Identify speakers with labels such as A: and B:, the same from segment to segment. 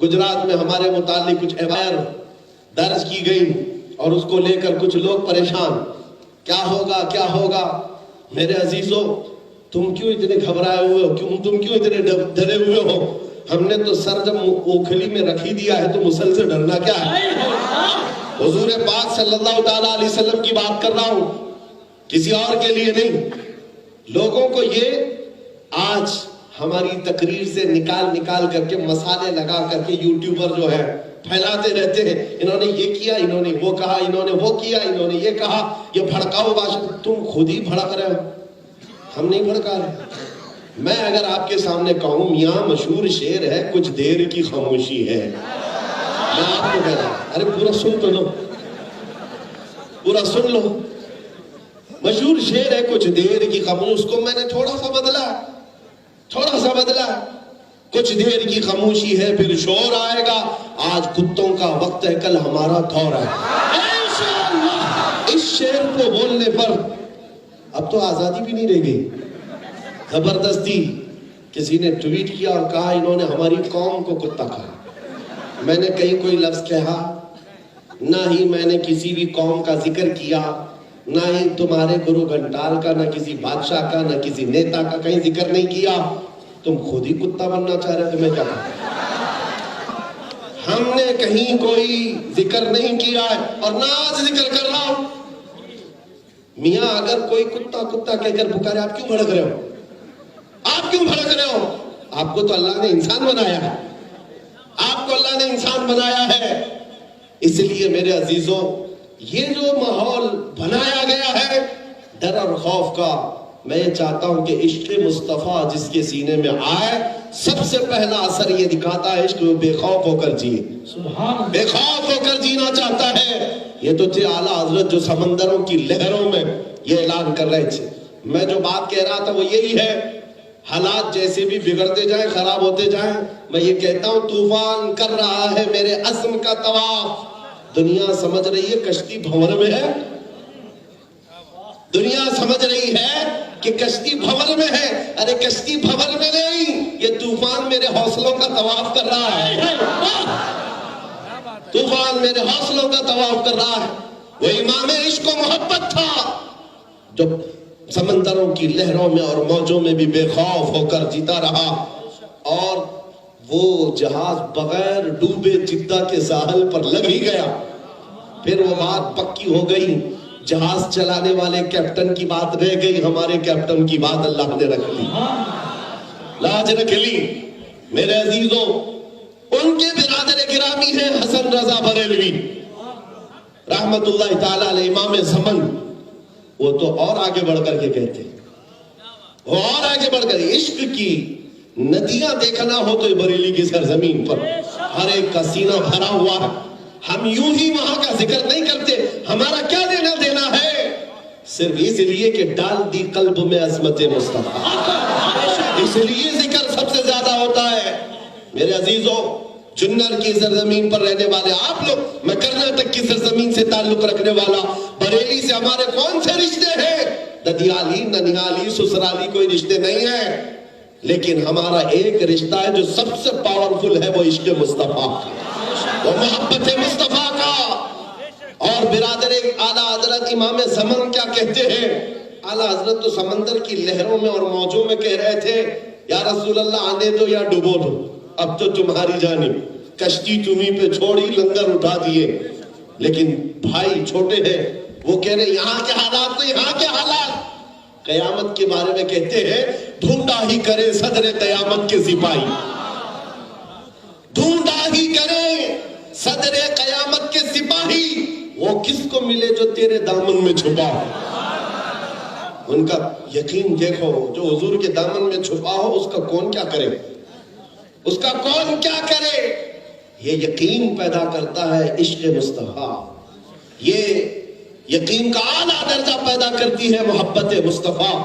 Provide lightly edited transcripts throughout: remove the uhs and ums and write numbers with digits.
A: گجرات میں ہمارے متعلق کچھ ایوائر درج کی گئی اور اس کو لے کر کچھ لوگ پریشان، کیا ہوگا؟ میرے عزیزوں، تم کیوں اتنے گھبرائے ہوئے ہو؟ تم کیوں اتنے ڈرے ہوئے ہو؟ ہم نے تو سر جب اوکھلی میں رکھی دیا ہے تو مسل سے ڈرنا کیا ہے؟ حضور پاک صلی اللہ تعالیٰ علیہ وسلم کی بات کر رہا ہوں، کسی اور کے لیے نہیں۔ لوگوں کو یہ آج ہماری تقریر سے نکال کر کے مسالے لگا کر کے یوٹیوبر جو ہے پھیلاتے رہتے ہیں، انہوں نے یہ کیا، انہوں نے وہ کہا، انہوں نے وہ کیا، انہوں نے یہ کہا، یہ بھڑکاؤ باشد۔ تم خود ہی بھڑک رہے ہو، ہم نہیں بھڑکا رہے۔ میں اگر آپ کے سامنے کہوں میاں مشہور شعر ہے کچھ دیر کی خاموشی ہے، میں آپ کو کہہ رہا ہوں ارے پورا سن تو لو، پورا سن لو۔ مشہور شعر ہے کچھ دیر کی خاموشی، اس کو میں نے تھوڑا سا بدلا، کچھ دیر کی خاموشی ہے پھر شور آئے گا، آج کتوں کا وقت ہے کل ہمارا دور ہے۔ اس شعر کو بولنے پر اب تو آزادی بھی نہیں رہ گئی۔ زبردستی کسی نے ٹویٹ کیا اور کہا انہوں نے ہماری قوم کو کتا کہا۔ میں نے کہیں کوئی لفظ کہا؟ نہ ہی میں نے کسی بھی قوم کا ذکر کیا، نہ ہی تمہارے گرو گھنٹال کا، نہ کسی بادشاہ کا، نہ کسی نیتا کا کہیں ذکر نہیں کیا۔ تم خود ہی کتا بننا چاہ رہے تھے، میں کیا کہا؟ ہم نے کہیں کوئی ذکر نہیں کیا ہے اور نہ آج ذکر کر رہا ہوں۔ میاں اگر کوئی کتا کہہ کر پکارے، آپ کیوں بھڑک رہے ہو؟ آپ کو تو اللہ نے انسان بنایا ہے، آپ کو اللہ نے انسان بنایا ہے۔ اس لیے میرے عزیزوں، یہ جو ماحول بنایا گیا ہے ڈر اور خوف کا، میں یہ چاہتا ہوں کہ عشق مصطفیٰ جس کے سینے میں آئے، سب سے پہلا اثر یہ دکھاتا ہے عشق میں بے خوف ہو کر جیے، بے خوف ہو کر جینا چاہتا ہے۔ یہ تو تھے اعلیٰ حضرت جو سمندروں کی لہروں میں یہ اعلان کر رہے تھے۔ میں جو بات کہہ رہا تھا وہ یہی ہے، حالات جیسے بھی بگڑتے جائیں، خراب ہوتے جائیں، میں یہ کہتا ہوں طوفان کر رہا ہے میرے عزم کا طواف۔ دنیا سمجھ رہی ہے کشتی بھنور میں ہے، دنیا سمجھ رہی ہے کہ کشتی بھنور میں ہے، ارے کشتی بھنور میں نہیں، یہ طوفان میرے حوصلوں کا طواف کر رہا ہے، طوفان میرے حوصلوں کا طواف کر رہا ہے۔ وہ امام عشق و محبت تھا جو سمندروں کی لہروں میں اور موجوں میں بھی بے خوف ہو کر جیتا رہا، اور وہ جہاز بغیر ڈوبے جدہ کے ساحل پر لگ ہی گیا۔ پھر وہ بات پکی ہو گئی، جہاز چلانے والے کیپٹن کی بات رہ گئی، ہمارے کیپٹن کی بات اللہ نے رکھ لی، لاج رکھ لی۔ میرے عزیزوں، ان کے برادر گرامی ہیں حسن رضا بریلوی رحمت اللہ تعالی علیہ، امام زمن۔ وہ تو اور آگے بڑھ کر کے کہتے ہیں، وہ اور آگے بڑھ کر عشق کی ندیاں دیکھنا ہو تو بریلی کی سرزمین پر ہر ایک کا سینہ بھرا ہوا ہے۔ ہم یوں ہی وہاں کا ذکر نہیں کرتے، ہمارا کیا لینا دینا ہے؟ صرف اس لیے کہ ڈال دی قلب میں عظمت مصطفیٰ، اس لیے ذکر سب سے زیادہ ہوتا ہے۔ میرے عزیزوں، جنر کی سرزمین پر رہنے والے آپ لوگ، میں کرناٹک کی سرزمین سے تعلق رکھنے والا، بریلی سے ہمارے کون سے رشتے ہیں؟ ددیالی، ننیالی، سسرالی کوئی رشتے نہیں ہیں، لیکن ہمارا ایک رشتہ ہے جو سب سے پاورفل ہے، وہ عشق مصطفیٰ کا، وہ محبت مصطفیٰ کا۔ اور برادر اعلیٰ حضرت امام زمان کیا کہتے ہیں؟ اعلیٰ حضرت تو سمندر کی لہروں میں اور موجوں میں کہہ رہے تھے یا رسول اللہ آنے دو یا ڈبو دو، اب تو تمہاری جانب، کشتی تمہیں پہ چھوڑی، لنگر اٹھا دیے۔ لیکن بھائی چھوٹے ہیں، وہ کہہ رہے یہاں کے حالات تو یہاں کے حالات، قیامت کے بارے میں کہتے ہیں ڈھونڈا ہی کرے صدر قیامت کے سپاہی، ڈھونڈا ہی کرے صدر قیامت کے سپاہی، وہ کس کو ملے جو تیرے دامن میں چھپا ہو۔ ان کا یقین دیکھو، جو حضور کے دامن میں چھپا ہو اس کا کون کیا کرے، اس کا کون کیا کرے۔ یہ یقین پیدا کرتا ہے عشق مصطفیٰ، یہ یقین کا اعلیٰ درجہ پیدا کرتی ہے محبت مصطفیٰ۔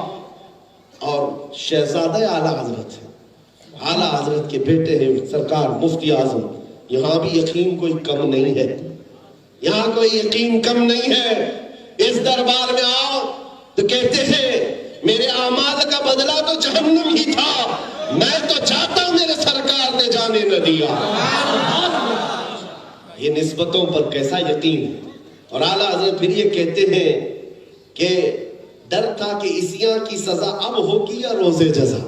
A: اور شہزادہ اعلیٰ حضرت ہے، اعلیٰ حضرت کے بیٹے ہیں سرکار مفتی اعظم، یہاں بھی یقین کوئی کم نہیں ہے، یہاں کوئی یقین کم نہیں ہے۔ اس دربار میں آؤ تو کہتے ہیں میرے اعمال کا بدلہ تو جہنم ہی تھا، میں تو چاہتا میرے سرکار نے جانے نہ دیا. یہ نسبتوں پر کیسا یقین ہے. اور اعلیٰ حضرت پھر یہ کہتے ہیں کہ ڈر تھا کہ عیسیاں کی سزا اب ہوگی یا روز جزا.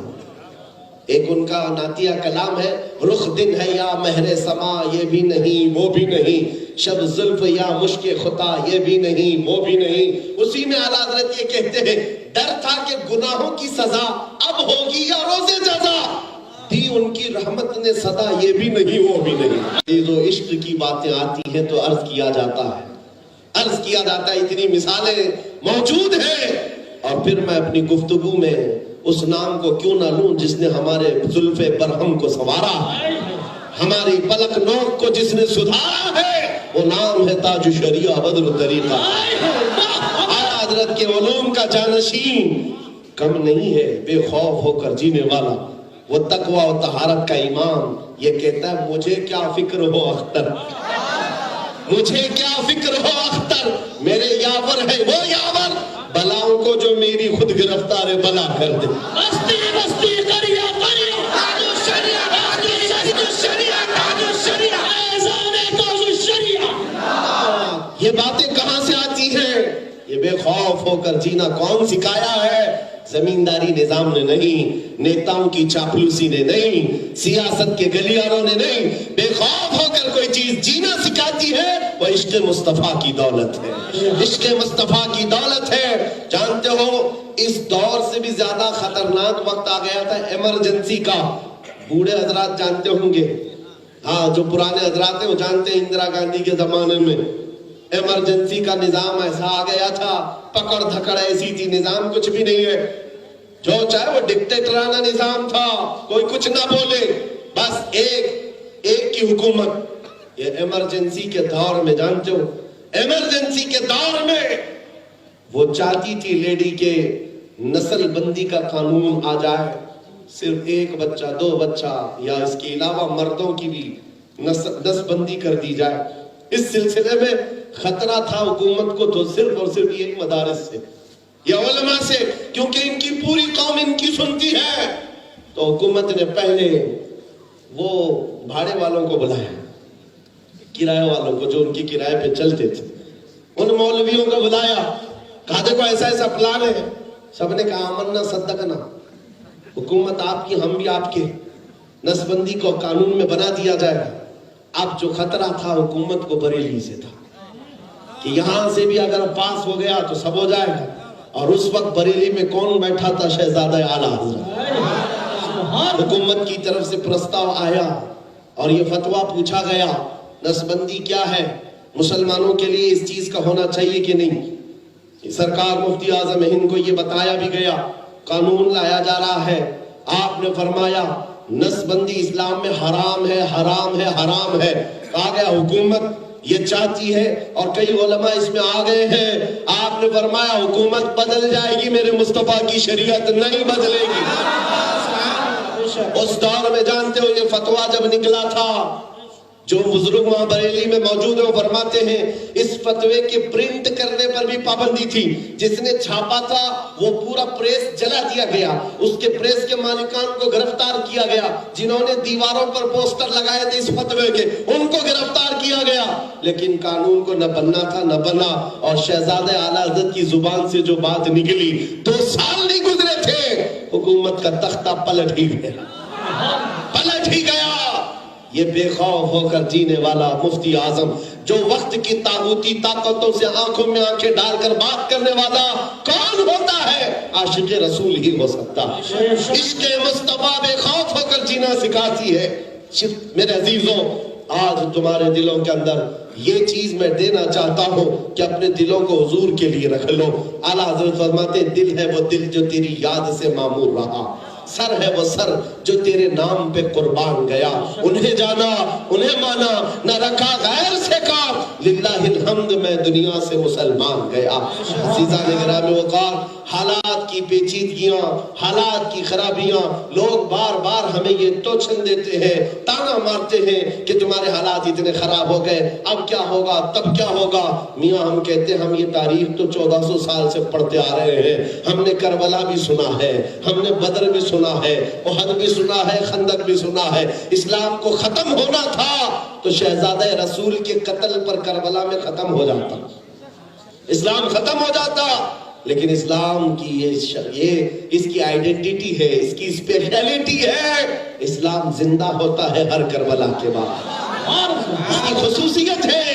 A: ایک ان کا نعتیہ کلام ہے، رخ دن ہے یا مہر سما یہ بھی نہیں وہ بھی نہیں، شب زلف یا مشک خطا یہ بھی نہیں وہ بھی نہیں. اسی میں اعلیٰ حضرت یہ کہتے ہیں ڈر تھا کہ گناہوں کی سزا اب ہوگی یا روز جزا، دی ان کی رحمت نے صدا یہ بھی نہیں وہ بھی نہیں. جو عشق کی باتیں آتی ہیں تو عرض کیا جاتا ہے اتنی مثالیں موجود ہیں. اور پھر میں اپنی گفتگو میں اس نام کو کیوں نہ لوں جس نے ہمارے زلف برہم کو سنوارا، ہماری پلک نوک کو جس نے سدھارا ہے، وہ نام ہے تاج شریعہ بدر طریقہ. اعلیٰ حضرت کے علوم کا جانشین کم نہیں ہے، بے خوف ہو کر جینے والا، وہ تقوی و طہارت کا امام. یہ کہتا ہے مجھے کیا فکر ہو اختر، مجھے کیا فکر ہو اختر، میرے یاور ہے وہ یاور، بلاؤں کو جو میری خود گرفتار بلا کر دے. بستی بستی قریہ قریہ تاج الشریعہ تاج الشریعہ تاج الشریعہ ایزان تاج الشریعہ. یہ باتیں کہاں سے آتی ہیں؟ یہ بے خوف ہو کر جینا کون سکھایا ہے؟ زمینداری نظام نے نہیں، نیتاؤں کی چاپلوسی نے نہیں، سیاست کے گلیاروں نے نہیں. بے خوف ہو کر کوئی چیز جینا سکھاتی ہے وہ عشق مصطفیٰ کی دولت ہے، عشق مصطفیٰ کی دولت ہے. جانتے ہو اس دور سے بھی زیادہ خطرناک وقت آ گیا تھا ایمرجنسی کا. بوڑھے حضرات جانتے ہوں گے، ہاں جو پرانے حضرات ہیں وہ جانتے ہیں اندرا گاندھی کے زمانے میں ایمرجنسی کا نظام ایسا آ گیا تھا، پکڑ دھکڑ ایسی تھی، نظام کچھ بھی نہیں ہے، جو چاہے وہ ڈکٹیٹرانہ نظام تھا، کوئی کچھ نہ بولے، بس ایک کی حکومت. یہ ایمرجنسی کے دور میں جانتے ہو، ایمرجنسی کے دور میں وہ چاہتی تھی لیڈی کے نسل بندی کا قانون آ جائے، صرف ایک بچہ دو بچہ یا اس کے علاوہ مردوں کی بھی نسل بندی کر دی جائے. اس سلسلے میں خطرہ تھا حکومت کو تو صرف اور صرف یہ مدارس سے یا علماء سے، کیونکہ ان کی پوری قوم ان کی سنتی ہے. تو حکومت نے پہلے وہ بھاڑے والوں کو بلایا، کرایہ والوں کو جو ان کی کرائے پہ چلتے تھے، ان مولویوں کو بلایا، کہا دیکھو ایسا ایسا پلان ہے. سب نے کہا آمنا صدقنا، حکومت آپ کی ہم بھی آپ کے، نسبندی کو قانون میں بنا دیا جائے گا. اب جو خطرہ تھا حکومت کو بریلی سے تھا کہ یہاں سے بھی اگر پاس ہو گیا تو سب ہو جائے گا. اور اس وقت بریلی میں کون بیٹھا تھا؟ شہزادہ اعلیٰ حضرت. حکومت کی طرف سے پرستاو آیا اور یہ فتویٰ پوچھا گیا نسبندی کیا ہے، مسلمانوں کے لیے اس چیز کا ہونا چاہیے کہ نہیں. سرکار مفتی اعظم ہند کو یہ بتایا بھی گیا، قانون لایا جا رہا ہے. آپ نے فرمایا نسبندی اسلام میں حرام ہے حرام ہے حرام ہے. کہا گیا حکومت یہ چاہتی ہے اور کئی علماء اس میں آ گئے ہیں. آپ نے فرمایا حکومت بدل جائے گی، میرے مصطفیٰ کی شریعت نہیں بدلے گی. اس دور میں جانتے ہو یہ فتویٰ جب نکلا تھا، جو بزرگ وہاں بریلی میں موجود ہیں وہ فرماتے ہیں اس فتوے کے پرنٹ کرنے پر بھی پابندی تھی. جس نے چھاپا تھا وہ پورا پریس جلا دیا گیا، اس کے پریس کے مالکان کو گرفتار کیا گیا، جنہوں نے دیواروں پر پوسٹر لگائے تھے اس فتوے کے ان کو گرفتار کیا گیا. لیکن قانون کو نہ بننا تھا نہ بنا، اور شہزادہ اعلیٰ حضرت کی زبان سے جو بات نکلی 2 سال نہیں گزرے تھے حکومت کا تختہ پلٹ ہی گیا. یہ بے خوف ہو کر جینے والا مفتی اعظم جو وقت کی طاغوتی طاقتوں سے آنکھوں میں آنکھیں ڈال کر بات کرنے والا کون ہوتا ہے؟ عاشق رسول ہی ہو سکتا ہے. عشق مصطفیٰ بے خوف ہو کر جینا سکھاتی ہے. میرے عزیزوں، آج تمہارے دلوں کے اندر یہ چیز میں دینا چاہتا ہوں کہ اپنے دلوں کو حضور کے لیے رکھ لو. اعلیٰ حضرت فرماتے ہیں دل ہے وہ دل جو تیری یاد سے معمور رہا، سر ہے وہ سر جو تیرے نام پہ قربان گیا. انہیں جانا انہیں مانا، نہ رکھا غیر سے کام، للہ الحمد میں دنیا سے مسلمان گیا. عزیزان گرامی وقار، حالات کی پیچیدگیاں، حالات کی خرابیاں، لوگ بار بار ہمیں یہ توچن دیتے ہیں، تانا مارتے ہیں کہ تمہارے حالات اتنے خراب ہو گئے، اب کیا ہوگا تب کیا ہوگا. میاں ہم کہتے ہیں ہم یہ تاریخ تو 1400 سال سے پڑھتے آ رہے ہیں، ہم نے کربلا بھی سنا ہے، ہم نے بدر بھی سنا ہے، احد بھی سنا ہے، خندق بھی سنا ہے. اسلام کو ختم ہونا تھا تو شہزادہ رسول کے قتل پر کربلا میں ختم ہو جاتا، اسلام ختم ہو جاتا. لیکن اسلام کی یہ اس کی آئیڈینٹی ہے، اس کی اسپیشلٹی ہے، اسلام زندہ ہوتا ہے ہر کربلا کے بعد. اس کی خصوصیت ہے،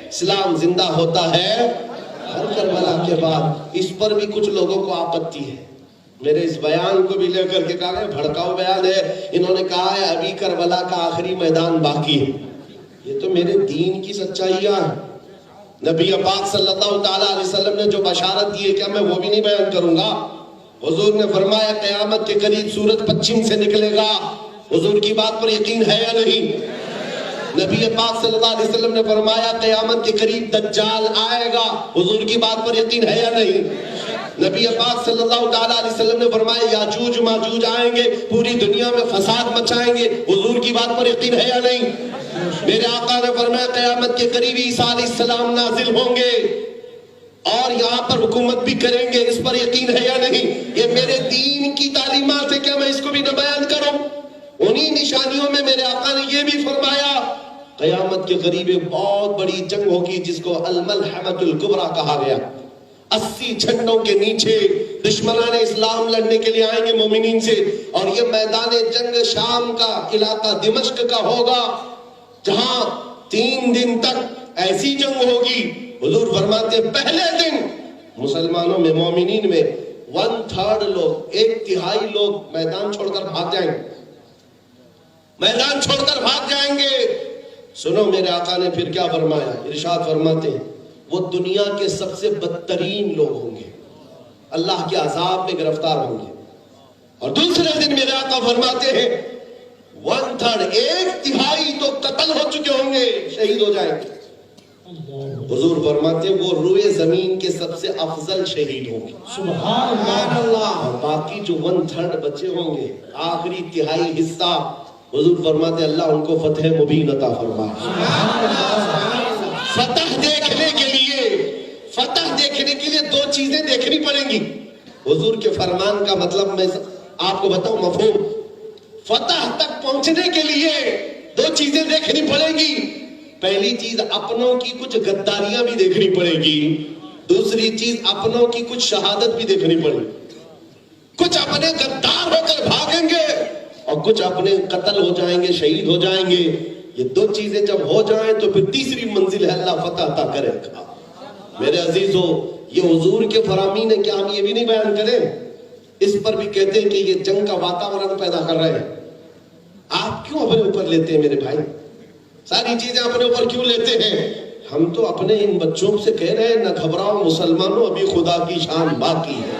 A: اسلام زندہ ہوتا ہے ہر کربلا کے بعد. اس پر بھی کچھ لوگوں کو آپتی ہے. میرے اس بیان کو بھی لے کر کے کہا ہے بھڑکاؤ بیان ہے. انہوں نے کہا ہے ابھی کربلا کا آخری میدان باقی ہے. یہ تو میرے دین کی سچائیاں ہیں. نبی پاک صلی اللہ تعالیٰ علیہ وسلم نے جو بشارت دی ہے کیا میں وہ بھی نہیں بیان کروں گا؟ حضور نے فرمایا قیامت کے قریب سورج پچھم سے نکلے گا. حضور کی بات پر یقین ہے یا نہیں؟ نبی پاک صلی اللہ علیہ وسلم نے فرمایا قیامت کے قریب دجال آئے گا. حضور کی بات پر یقین ہے یا نہیں؟ نبی پاک صلی اللہ تعالیٰ علیہ وسلم نے فرمایا یاجوج ماجوج آئیں گے، پوری دنیا میں فساد مچائیں گے. حضور کی بات پر یقین ہے یا نہیں؟ میرے آقا نے فرمایا قیامت کے قریب عیسیٰ علیہ السلام نازل ہوں گے اور یہاں پر حکومت بھی کریں گے. اس پر یقین ہے یا نہیں؟ یہ میرے دین کی تعلیمات ہے، کیا میں اس کو بھی نہ بیان کروں؟ انہی نشانیوں میں میرے آقا نے یہ بھی فرمایا قیامت کے قریب ایک بہت بڑی جنگ ہوگی جس کو الملحمۃ الکبریٰ کہا گیا. 80 جھنڈوں کے نیچے دشمنان اسلام لڑنے کے لیے آئیں گے مومنین سے، اور یہ میدان جنگ شام کا علاقہ دمشق کا ہوگا جہاں 3 دن تک ایسی جنگ ہوگی. حضور فرماتے پہلے دن مسلمانوں میں مومنین میں 1/3 لوگ، 1/3 لوگ میدان چھوڑ کر بھاگ جائیں گے، میدان چھوڑ کر بھاگ جائیں گے. سنو میرے آقا نے پھر کیا فرمایا، ارشاد فرماتے ہیں وہ دنیا کے سب سے بدترین لوگ ہوں گے، اللہ کے عذاب میں گرفتار ہوں گے. اور دوسرے دن میرے آقا فرماتے ہیں 1/3 1/3 تو قتل ہو چکے ہوں گے، شہید ہو جائیں گے. حضور فرماتے ہیں وہ روئے زمین کے سب سے افضل شہید ہوں گے. سبحان اللہ. اور باقی جو 1/3 بچے ہوں گے، آخری 1/3 حصہ، حضور فرماتے اللہ ان کو فتح مبین عطا فرمائے. فتح دیکھنے کے لیے 2 چیزیں دیکھنی پڑیں گی. حضور کے فرمان کا مطلب میں آپ کو بتاؤں مفہوم. فتح تک پہنچنے کے لیے 2 چیزیں دیکھنی پڑیں گی. پہلی چیز اپنوں کی کچھ غداریاں بھی دیکھنی پڑے گی. دوسری چیز اپنوں کی کچھ شہادت بھی دیکھنی پڑے گی. کچھ اپنے غدار ہو کر بھاگیں گے اور کچھ اپنے قتل ہو جائیں گے، شہید ہو جائیں گے. یہ 2 چیزیں جب ہو جائیں تو پھر تیسری منزل ہے اللہ فتح عطا کرے گا. میرے عزیزو یہ حضور کے فرامین ہے، کیا ہم یہ بھی نہیں بیان کریں؟ اس پر بھی کہتے ہیں کہ یہ جنگ کا واتاورن پیدا کر رہے ہیں. آپ کیوں اپنے اوپر لیتے ہیں میرے بھائی؟ ساری چیزیں اپنے اوپر کیوں لیتے ہیں؟ ہم تو اپنے ان بچوں سے کہہ رہے ہیں نہ گھبراؤ مسلمانوں، ابھی خدا کی شان باقی ہے،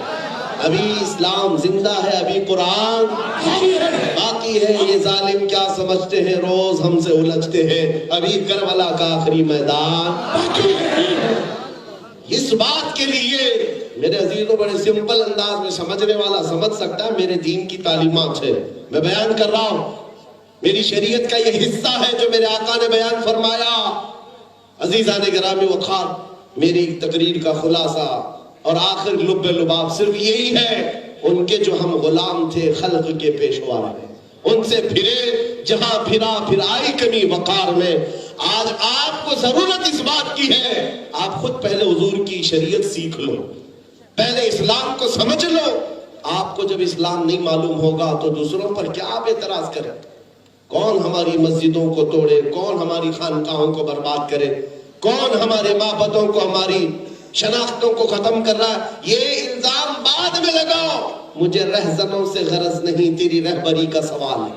A: ابھی اسلام زندہ ہے، ابھی قرآن باقی ہے. یہ ظالم کیا سمجھتے ہیں روز ہم سے الجھتے ہیں، ابھی کربلا کا آخری میدان باقی ہے. اس بات کے لیے میرے عزیزوں بڑے سمپل انداز میں سمجھنے والا سمجھ سکتا ہے، میرے دین کی تعلیمات ہے، میں بیان کر رہا ہوں. میری شریعت کا یہ حصہ ہے جو میرے آقا نے بیان فرمایا. عزیزان گرامی وقار، میری تقریر کا خلاصہ اور آخر لب لباب صرف یہی ہے، ان کے جو ہم غلام تھے خلق کے پیشوا رہے، ان سے پھرے جہاں پھر آئی کمی وقار میں. آج آپ کو ضرورت اس بات کی ہے آپ خود پہلے حضور کی شریعت سیکھ لو، پہلے اسلام کو سمجھ لو. آپ کو جب اسلام نہیں معلوم ہوگا تو دوسروں پر کیا آپ اعتراض کریں؟ کون ہماری مسجدوں کو توڑے، کون ہماری خانقاہوں کو برباد کرے، کون ہمارے معبدوں کو، ہماری شناختوں کو ختم کر رہا ہے؟ یہ الزام بعد میں لگاؤ، مجھے رہزنوں سے غرض نہیں، تیری رہبری کا سوال ہے،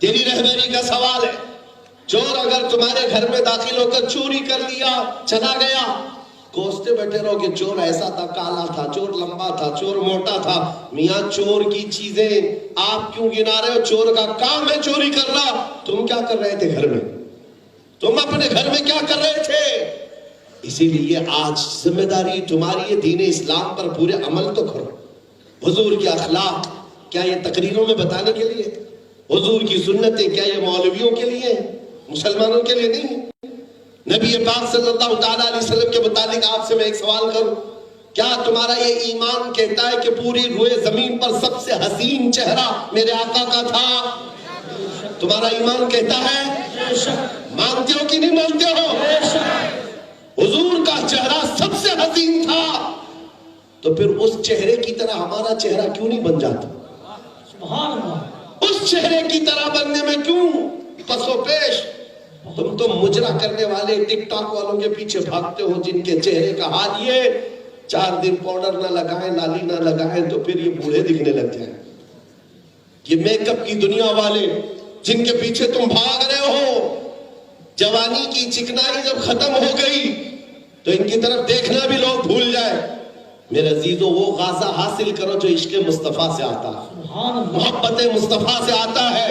A: تیری رہبری کا سوال ہے. چور اگر تمہارے گھر میں داخل ہو کر چوری کر لیا، چلا گیا، کوستے بیٹھے رہو کہ چور ایسا تھا، کالا تھا، چور لمبا تھا، چور موٹا تھا. میاں چور کی چیزیں آپ کیوں گنا رہے ہو؟ چور کا کام ہے چوری کرنا. تم کیا کر رہے تھے گھر میں؟ تم اپنے گھر میں کیا کر رہے تھے؟ اسی لیے آج ذمہ داری تمہاری ہے، دین اسلام پر پورے عمل تو کرو. حضور کے اخلاق کیا یہ تقریروں میں بتانے کے لیے؟ حضور کی سنتیں کیا یہ مولویوں کے لیے ہیں، مسلمانوں کے لیے نہیں؟ نبی پاک صلی اللہ تعالیٰ علیہ وسلم کے متعلق آپ سے میں ایک سوال کروں. کیا تمہارا یہ ایمان کہتا ہے کہ پوری روئے زمین پر سب سے حسین چہرہ میرے آقا کا تھا؟ تمہارا ایمان کہتا ہے؟ مانتے ہو کہ نہیں مانتے ہو؟ حضور کا چہرہ سب سے حسین تھا، تو پھر اس چہرے کی طرح ہمارا چہرہ کیوں نہیں بن جاتا؟
B: سبحان اللہ،
A: اس چہرے کی طرح بننے میں کیوں پسو پیش؟ تم تو مجرا کرنے والے ٹک ٹاک والوں کے پیچھے بھاگتے ہو، جن کے چہرے کا حال یہ 4 دن پاؤڈر نہ لگائیں، لالی نہ لگائیں تو پھر یہ بوڑھے دکھنے لگ جائیں۔ یہ میک اپ کی دنیا والے جن کے پیچھے تم بھاگ رہے ہو، جوانی کی چکنائی جب ختم ہو گئی تو ان کی طرف دیکھنا بھی لوگ بھول جائے۔ میرے عزیزو، وہ غازہ حاصل کرو جو عشق مصطفیٰ سے آتا ہے، محبت مصطفیٰ سے آتا ہے۔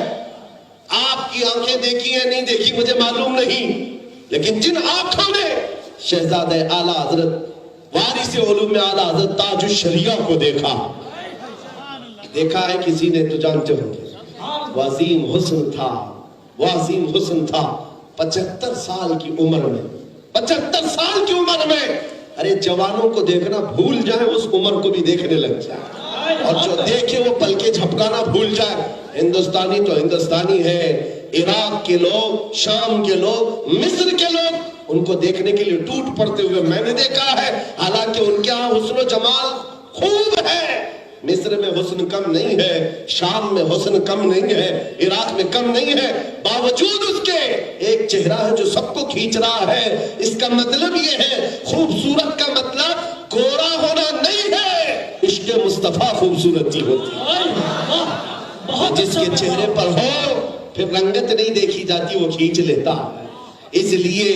A: آپ کی آنکھیں دیکھی ہیں نہیں دیکھی مجھے معلوم نہیں، لیکن جن آنکھوں نے شہزادہ اعلیٰ حضرت وارث علوم اعلیٰ حضرت تاج الشریعہ کو دیکھا ہے کسی نے تو جانتے ہوں گے، وہ عظیم حسن تھا، وہ عظیم حسن تھا 75 سال کی عمر میں، 75 سال کی عمر میں۔ ارے جوانوں کو دیکھنا بھول جائیں، اس عمر کو بھی دیکھنے لگ جائیں، اور جو دیکھے وہ پلکیں جھپکانا بھول جائے۔ ہندوستانی تو ہندوستانی ہے، عراق کے لوگ، شام کے لوگ، مصر کے لوگ ان کو دیکھنے کے لیے ٹوٹ پڑتے ہوئے میں نے دیکھا ہے، حالانکہ ان کے ہاں حسن و جمال خوب ہے۔ مصر میں حسن کم نہیں ہے، شام میں حسن کم نہیں ہے، عراق میں کم نہیں ہے، باوجود اس کے ایک چہرہ ہے جو سب کو کھینچ رہا ہے۔ اس کا مطلب یہ ہے، خوبصورت کا مطلب گورا ہونا نہیں ہے، عشق مصطفیٰ خوبصورتی ہوتی ہے۔ جس کے چہرے پر ہو پھر رنگت نہیں دیکھی جاتی، وہ کھینچ لیتا۔ اس لیے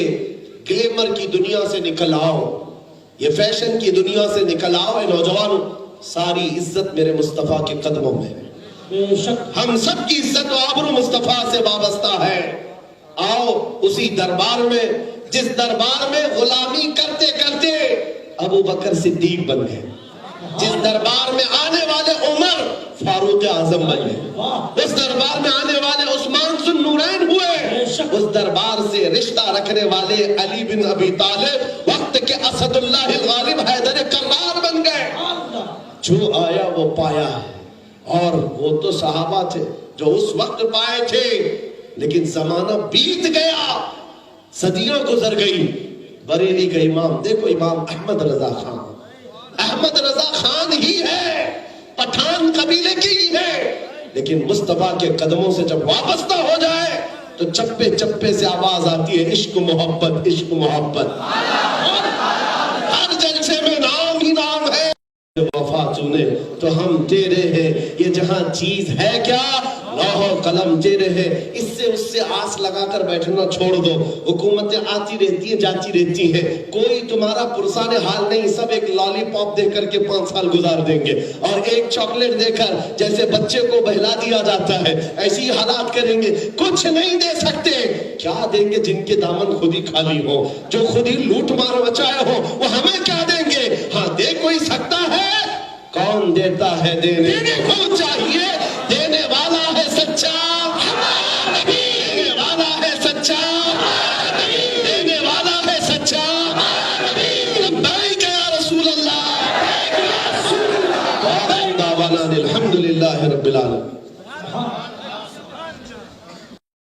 A: گلیمر کی دنیا سے نکل آؤ، یہ فیشن کی دنیا سے نکل آؤ۔ اے نوجوانوں، ساری عزت میرے مصطفیٰ کے قدموں میں ہے، ہم سب کی عزت و آبرو مصطفیٰ سے وابستہ ہے۔ آؤ اسی دربار میں جس دربار میں غلامی کرتے کرتے ابو بکر صدیق بن گئے، جس دربار میں آنے والے عمر فاروق اعظم بن گئے، اس دربار میں آنے والے عثمان ذو النورین ہوئے، اس دربار سے رشتہ رکھنے والے علی بن ابی طالب وقت کے اسد اللہ الغالب حیدر کرار بن گئے۔ جو آیا وہ پایا ہے، اور وہ تو صحابہ تھے جو اس وقت پائے تھے، لیکن زمانہ بیت گیا، صدیوں گزر گئی۔ بریلی کا امام دیکھو، امام احمد رضا خان، احمد رضا خان ہی ہے، پٹھان قبیلے کی ہی ہے، لیکن مصطفیٰ کے قدموں سے جب وابستہ ہو جائے تو چپے چپے سے آواز آتی ہے، عشق محبت، عشق محبت، ہر جلسے میں نام ہی نام ہے۔ وفا چنے تو ہم تیرے ہیں، یہ جہاں چیز ہے کیا، لوح و قلم تیرے ہیں۔ اس سے آس لگا کر بیٹھنا چھوڑ دو، حکومتیں آتی رہتی ہیں جاتی رہتی ہیں، کوئی تمہارا پرسان حال نہیں، سب ایک لالی پاپ دے کر کے 5 سال گزار دیں گے، اور ایک چاکلیٹ دے کر جیسے بچے کو بہلا دیا جاتا ہے ایسی حالات کریں گے، کچھ نہیں دے سکتے۔ کیا دیں گے جن کے دامن خود ہی خالی ہو، جو خود ہی لوٹ مار مچائے ہو، وہ ہمیں کیا دیں گے؟ ہاں دے کوئی سکتا ہے، کون دیتا ہے دینے کو چاہیے